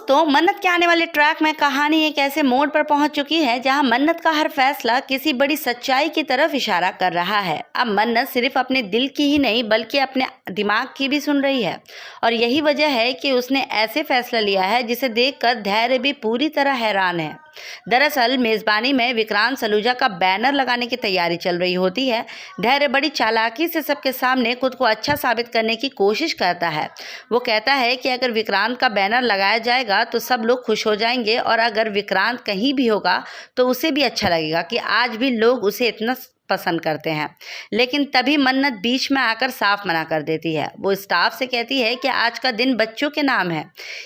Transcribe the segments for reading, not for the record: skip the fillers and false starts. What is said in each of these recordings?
दोस्तों, मन्नत के आने वाले ट्रैक में कहानी एक ऐसे मोड़ पर पहुंच चुकी है जहां मन्नत का हर फैसला किसी बड़ी सच्चाई की तरफ इशारा कर रहा है। अब मन्नत सिर्फ अपने दिल की ही नहीं बल्कि अपने दिमाग की भी सुन रही है और यही वजह है कि उसने ऐसे फैसला लिया है जिसे देखकर धैर्य भी पूरी तरह हैरान है। दरअसल मेजबानी में विक्रांत सलूजा का बैनर लगाने की तैयारी चल रही होती है। धैर्य बड़ी चालाकी से सबके सामने खुद को अच्छा साबित करने की कोशिश करता है। वो कहता है कि अगर विक्रांत का बैनर लगाया जाएगा तो सब लोग खुश हो जाएंगे और अगर विक्रांत कहीं भी होगा तो उसे भी अच्छा लगेगा कि आज भी लोग उसे इतना पसंद करते हैं। लेकिन तभी मन्नत बीच में आकर साफ मना कर देती है। वो स्टाफ से कहती है कि आज का दिन बच्चों के नाम है,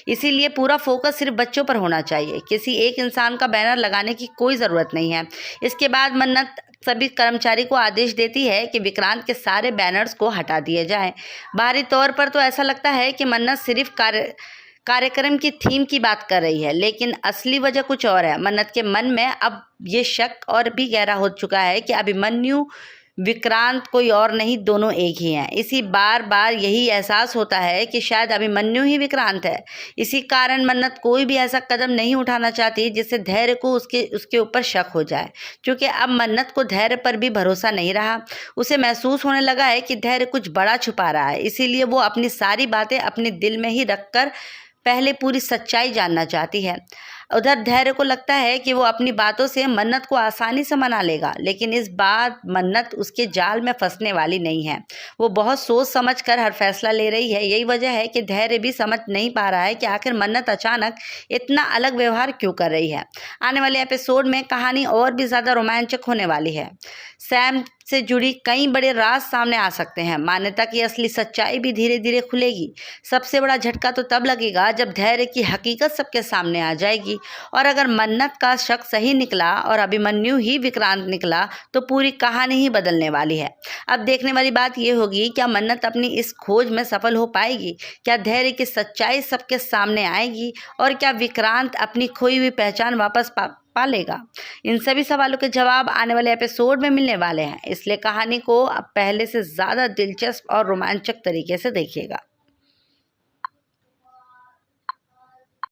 इसीलिए पूरा फोकस सिर्फ बच्चों पर होना चाहिए, किसी एक इंसान का बैनर लगाने की कोई ज़रूरत नहीं है। इसके बाद मन्नत सभी कर्मचारी को आदेश देती है कि विक्रांत के सारे बैनर्स को हटा दिए जाएं। बाहरी तौर पर तो ऐसा लगता है कि मन्नत सिर्फ कार्यक्रम की थीम की बात कर रही है, लेकिन असली वजह कुछ और है। मन्नत के मन में अब ये शक और भी गहरा हो चुका है कि अभिमन्यु विक्रांत कोई और नहीं, दोनों एक ही हैं। इसी बार बार यही एहसास होता है कि शायद अभिमन्यु ही विक्रांत है। इसी कारण मन्नत कोई भी ऐसा कदम नहीं उठाना चाहती जिससे धैर्य को उसके ऊपर शक हो जाए। क्योंकि अब मन्नत को धैर्य पर भी भरोसा नहीं रहा। उसे महसूस होने लगा है कि धैर्य कुछ बड़ा छुपा रहा है, इसीलिए वो अपनी सारी बातें अपने दिल में ही रखकर पहले पूरी सच्चाई जानना चाहती है। उधर धैर्य को लगता है कि वो अपनी बातों से मन्नत को आसानी से मना लेगा, लेकिन इस बार मन्नत उसके जाल में फंसने वाली नहीं है। वो बहुत सोच समझ कर हर फैसला ले रही है। यही वजह है कि धैर्य भी समझ नहीं पा रहा है कि आखिर मन्नत अचानक इतना अलग व्यवहार क्यों कर रही है। आने वाले एपिसोड में कहानी और भी ज़्यादा रोमांचक होने वाली है। सैम से जुड़ी कई बड़े राज सामने आ सकते हैं। मान्यता की असली सच्चाई भी धीरे धीरे खुलेगी। सबसे बड़ा झटका तो तब लगेगा जब धैर्य की हकीकत सबके सामने आ जाएगी और अगर मन्नत का शक सही निकला और अभिमन्यु ही विक्रांत निकला तो पूरी कहानी ही बदलने वाली है। अब देखने वाली बात यह होगी, क्या मन्नत अपनी इस खोज में सफल हो पाएगी? क्या धैर्य की सच्चाई सबके सामने आएगी? और क्या विक्रांत अपनी खोई हुई पहचान वापस पा लेगा? इन सभी सवालों के जवाब आने वाले एपिसोड में मिलने वाले हैं, इसलिए कहानी को अब पहले से ज़्यादा दिलचस्प और रोमांचक तरीके से देखिएगा।